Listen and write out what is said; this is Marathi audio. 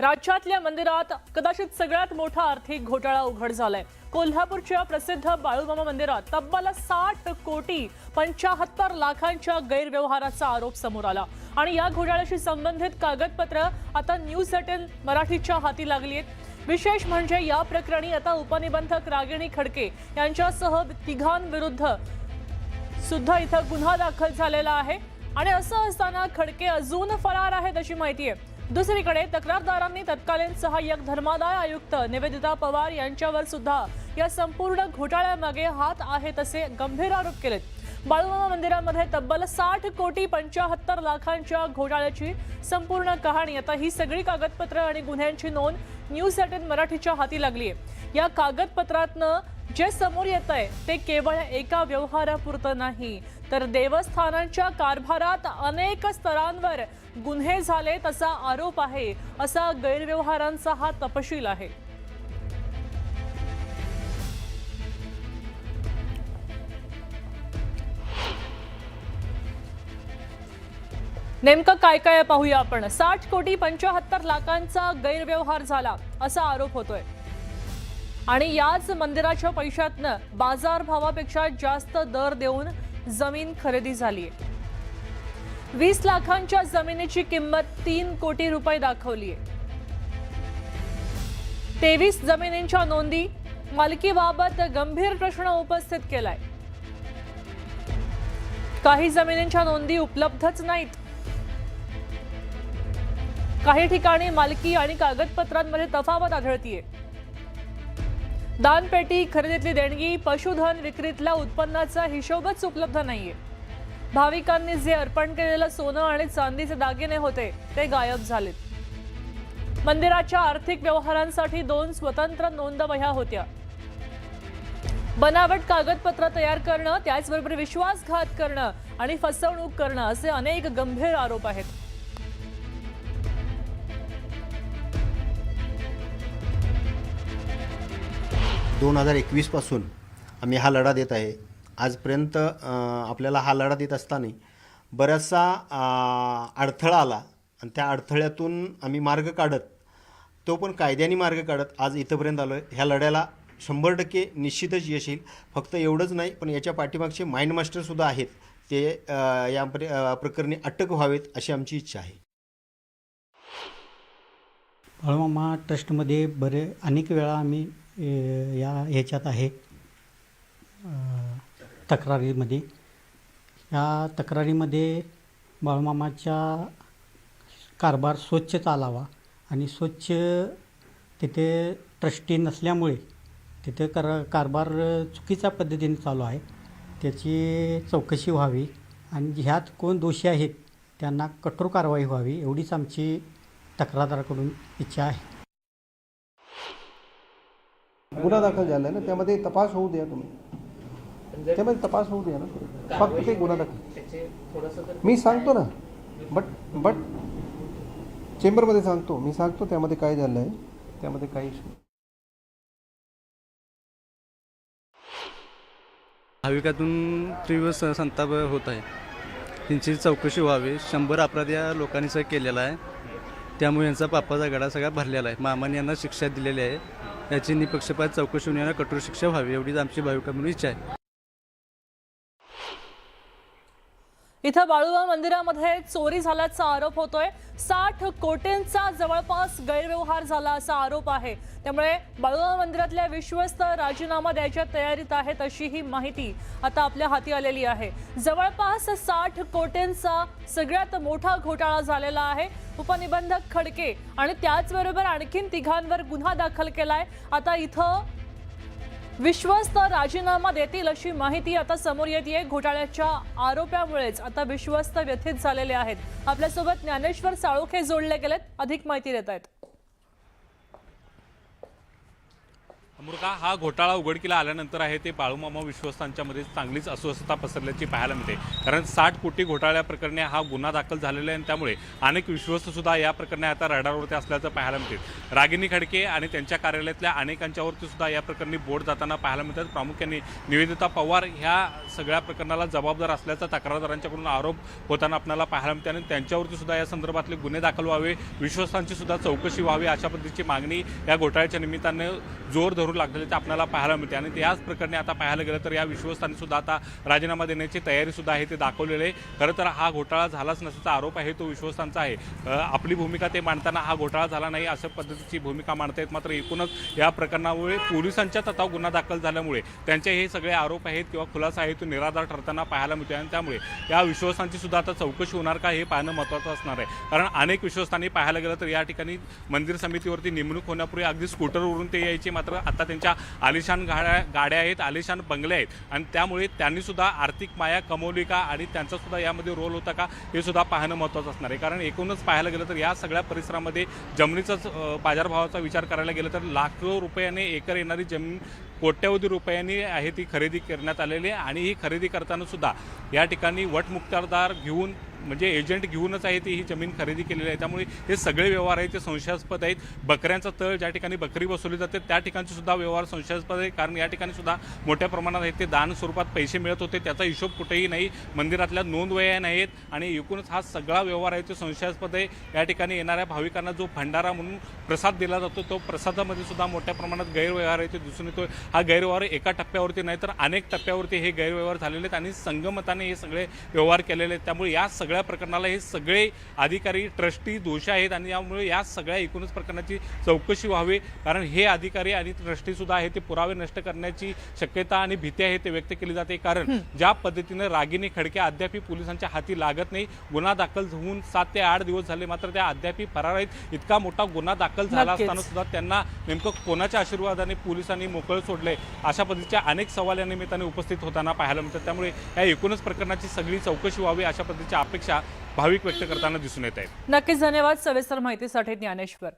राज्यातल्या मंदिरात कदाचित सगळ्यात मोठा आर्थिक घोटाळा उघड झालाय। कोल्हापूरच्या प्रसिद्ध बाळूमामा मंदिरात तब्बल 60 कोटी 75 लाखांच्या गैरव्यवहाराचा आरोप समोर आला आणि या घोटाळ्याशी संबंधित कागदपत्र आता न्यूज 18 मराठीच्या हाती लागली आहेत। विशेष म्हणजे या प्रकरणी आता उपनिबंधक रागिणी खडके यांच्यासह तिघांविरुद्ध सुद्धा इथं गुन्हा दाखल झालेला आहे आणि असं असताना खडके अजून फरार आहेत अशी माहिती आहे। दुसरीकडे तक्रारदारांनी तत्कालीन सहाय्यक धर्मादाय आयुक्त निवेदिता पवार यांच्यावर सुद्धा या संपूर्ण घोटाळ्यामागे हात आहेत असे गंभीर आरोप केलेत। बाळूमामा मंदिरामध्ये तब्बल 60 कोटी 75 लाखांच्या घोटाळ्याची संपूर्ण कहाणी आता ही सगळी कागदपत्र आणि गुन्ह्यांची नोंद न्यूज 18 मराठीच्या हाती लागली आहे। या कागदपत्रातनं जे समोर येत आहे ते केवळ एका व्यवहारापुरतं नाही तर देवस्थानांच्या कारभारात अनेक स्तरांवर गुन्हे झाले तसा आरोप आहे, असा गैरव्यवहारांचा हा तपशील आहे। नेमकं काय काय पाहूया आपण। 60 कोटी 75 लाखांचा गैरव्यवहार झाला असा आरोप होतोय आणि याच मंदिराच्या पैशातनं बाजारभावापेक्षा जास्त दर देऊन जमीन खरेदी झाली आहे। 20 लाखांच्या जमिनीची किंमत 3 कोटी रुपये दाखवली आहे। 23 जमिनींच्या नोंदी मालकीबाबत गंभीर प्रश्न उपस्थित केलाय। काही जमिनींच्या नोंदी उपलब्धच नाहीत। काही ठिकाणी मालकी आणि कागदपत्रांमध्ये तफावत आढळतीये। दानपेटी, खरेदीतली देणगी, पशुधन विक्रीतल्या उत्पन्नाचा हिशोबच उपलब्ध नाहीये। भाविकांनी जे अर्पण केलेलं सोनं आणि चांदीचे दागिने होते ते गायब झालेत। मंदिराच्या आर्थिक व्यवहारांसाठी 2 स्वतंत्र नोंदवह्या होत्या। बनावट कागदपत्र तयार करणं, त्याचबरोबर विश्वासघात करणं आणि फसवणूक करणं असे अनेक गंभीर आरोप आहेत। दोन 2021 पासून आम्ही हा लढा देत आहे। आजपर्यंत आपल्याला हा लढा देत असताना बराचसा अडथळा आला आणि त्या अडथळ्यातून आम्ही मार्ग काढत, तो पण कायद्याने मार्ग काढत आज इथंपर्यंत आलो आहे। ह्या लढ्याला 100% निश्चितच यश येईल। फक्त एवढंच नाही, पण याच्या पाठीमागचे माइंड मास्टरसुद्धा आहेत, ते या प्रकरणी अटक व्हावेत अशी आमची इच्छा आहे। बाळूमामा ट्रस्टमध्ये अनेक वेळा आम्ही ह्याच्यात आहे तक्रारीमध्ये। या तक्रारीमध्ये बाळूमामाचा कारभार स्वच्छ चालावा आणि स्वच्छ तिथे ट्रस्टी नसल्यामुळे तिथे कारभार चुकीच्या पद्धतीने चालू आहे, त्याची चौकशी व्हावी आणि ह्यात कोण दोषी आहेत त्यांना कठोर कारवाई व्हावी एवढीच आमची तक्रारदाराकडून इच्छा आहे। गुन्हा दाखल झाला आहे ना, त्यामध्ये तपास होऊ द्या तुम्ही, त्यामध्ये तपास होऊ द्या ना, फक्त ते गुन्हा दाखल मी सांगतो ना, बट चेंबरमध्ये सांगतो, मी सांगतो त्यामध्ये काय झालं आहे, त्यामध्ये काही भाविकातून तीव्र संताप होत आहे। त्यांची चौकशी व्हावी। 100 अपराध या लोकांनी केलेला आहे, त्यामुळे यांचा पापाचा गडा सगळा भरलेला आहे। मामाने यांना शिक्षा दिलेली आहे, याची निपक्षपात चौकशी होऊन यांना कठोर शिक्षा व्हावी एवढीच आमची भाविका म्हणून इच्छा आहे। इथं बाळूमामा मंदिरामध्ये चोरी झाल्याचा आरोप होतोय। 60 कोटींचा जवळपास गैरव्यवहार झाला असा आरोप आहे। त्यामुळे बाळूमामा मंदिरातल्या विश्वस्त राजीनामा द्यायच्या तयारीत आहेत अशी ही माहिती आता आपल्या हाती आलेली आहे। जवळपास 60 कोटींचा सगळ्यात मोठा घोटाळा झालेला आहे। उपनिबंधक खडके आणि त्याचबरोबर आणखीन तिघांवर गुन्हा दाखल केलाय। आता इथं विश्वस्त राजीनामा देतील अशी माहिती आता समोर येते। घोटाळ्याच्या आरोपामुळेच आता विश्वस्त व्यथित झालेले आहेत। आपल्यासोबत ज्ञानेश्वर साळोखे जोडले गेलेत, अधिक माहिती देत आहेत। मुर्गा हा घोटाळा उघडकीला आल्यानंतर आहे ते बाळूमामा विश्वस्तांच्यामध्ये चांगलीच अस्वस्थता पसरल्याची पाहायला मिळते। कारण 60 कोटी घोटाळ्या प्रकरणी हा गुन्हा दाखल झालेला आहे आणि त्यामुळे अनेक विश्वस्त सुद्धा या प्रकरणी आता रडारवरती असल्याचं पाहायला मिळते। रागिनी खडके आणि त्यांच्या कार्यालयातल्या अनेकांच्यावरती सुद्धा या प्रकरणी बोट जाताना पाहायला मिळतात। प्रामुख्याने निवेदिता पवार ह्या सगळ्या प्रकरणाला जबाबदार असल्याचा तक्रारदारांच्याकडून आरोप होताना आपल्याला पाहायला मिळते आणि त्यांच्यावरती सुद्धा या संदर्भातले गुन्हे दाखल व्हावे, विश्वस्तांची सुद्धा चौकशी व्हावी अशा पद्धतीची मागणी या घोटाळ्याच्या निमित्ताने जोर धरू लागलेली ते आपल्याला पाहायला मिळते। आणि याच प्रकरणी आता पाहायला गेलं तर या विश्वस्तांनी सुद्धा आता राजीनामा देण्याची तयारी सुद्धा आहे ते दाखवलेले आहे। खरं तर हा घोटाळा झालाच नसल्याचा आरोप आहे तो विश्वस्तांचा आहे। आपली भूमिका ते मांडताना हा घोटाळा झाला नाही अशा पद्धतीची भूमिका मांडतायत। मात्र एकूणच या प्रकरणामुळे पोलिसांच्या तथाव गुन्हा दाखल झाल्यामुळे त्यांचे हे सगळे आरोप आहेत किंवा खुलासा आहे तो निराधार ठरताना पाहायला मिळतो आणि त्यामुळे या विश्वस्तांची सुद्धा आता चौकशी होणार का हे पाहणं महत्त्वाचं असणार आहे। कारण अनेक विश्वस्तांनी पाहायला गेलं तर या ठिकाणी मंदिर समितीवरती नेमणूक होण्यापूर्वी अगदी स्कूटरवरून ते यायचे, मात्र आता त्यांच्या आलिशान गाड्या आहेत, आलिशान बंगले आहेत आणि त्यामुळे त्यांनी सुद्धा आर्थिक माया कमवली का आणि त्यांचा सुद्धा यामध्ये रोल होता का हे सुद्धा पाहणं महत्त्वाचं असणार आहे। कारण एकूणच पाहायला गेलं तर या सगळ्या परिसरामध्ये जमिनीचाच बाजारभावाचा विचार करायला गेलं तर लाखो रुपयाने एकर येणारी जमीन कोट्यवधी रुपयांनी आहे ती खरेदी करण्यात आलेली आहे आणि ही खरेदी करताना सुद्धा या ठिकाणी वटमुक्तारदार घेऊन म्हणजे एजंट घेऊनच आहे ती ही जमीन खरेदी केलेली आहे। त्यामुळे हे सगळे व्यवहार आहेत ते संशयास्पद आहेत। बकऱ्यांचा तळ ज्या ठिकाणी बकरी बसवली जाते त्या ठिकाणचे सुद्धा व्यवहार संशयास्पद आहे, कारण या ठिकाणी सुद्धा मोठ्या प्रमाणात आहे ते दान स्वरूपात पैसे मिळत होते, त्याचा हिशोब कुठेही नाही, मंदिरातल्या नोंदवह्या नाहीत आणि एकूणच हा सगळा व्यवहार आहे तो संशयास्पद आहे। या ठिकाणी येणाऱ्या भाविकांना जो भंडारा म्हणून प्रसाद दिला जातो तो प्रसादामध्ये सुद्धा मोठ्या प्रमाणात गैरव्यवहार आहे ते दिसून येतो। हा गैरव्यवहार एका टप्प्यावरती नाही तर अनेक टप्प्यावरती हे गैरव्यवहार झालेले आहेत आणि संगमताने हे सगळे व्यवहार केलेले आहेत। त्यामुळे या सगळ्या प्रकरणाला हे सगळे अधिकारी ट्रस्टी दोषी आहेत आणि यामुळे या सगळ्या एकूणच प्रकरणाची चौकशी व्हावी, कारण हे अधिकारी आणि ट्रस्टी सुद्धा आहे ते पुरावे नष्ट करण्याची शक्यता आणि भीती आहे ते व्यक्त केली जाते। कारण ज्या पद्धतीने रागिनी खडके अद्याप पोलिसांच्या हाती लागत नाही, गुन्हा दाखल होऊन 7 ते 8 दिवस झाले मात्र त्या अद्याप फरार आहेत। इतका मोठा गुन्हा दाखल झाला असताना सुद्धा त्यांना नेमकं कोणाच्या आशीर्वादाने पोलिसांनी मोकळ सोडले अशा पद्धतीच्या अनेक सवाल या निमित्ताने उपस्थित होताना पाहायला मिळतात। त्यामुळे या एकूणच प्रकरणाची सगळी चौकशी व्हावी अशा पद्धतीची अपेक्षा भाविक व्यक्त करताना दिसून येत आहेत। नक्कीच धन्यवाद सविस्तर माहितीसाठी ज्ञानेश्वर।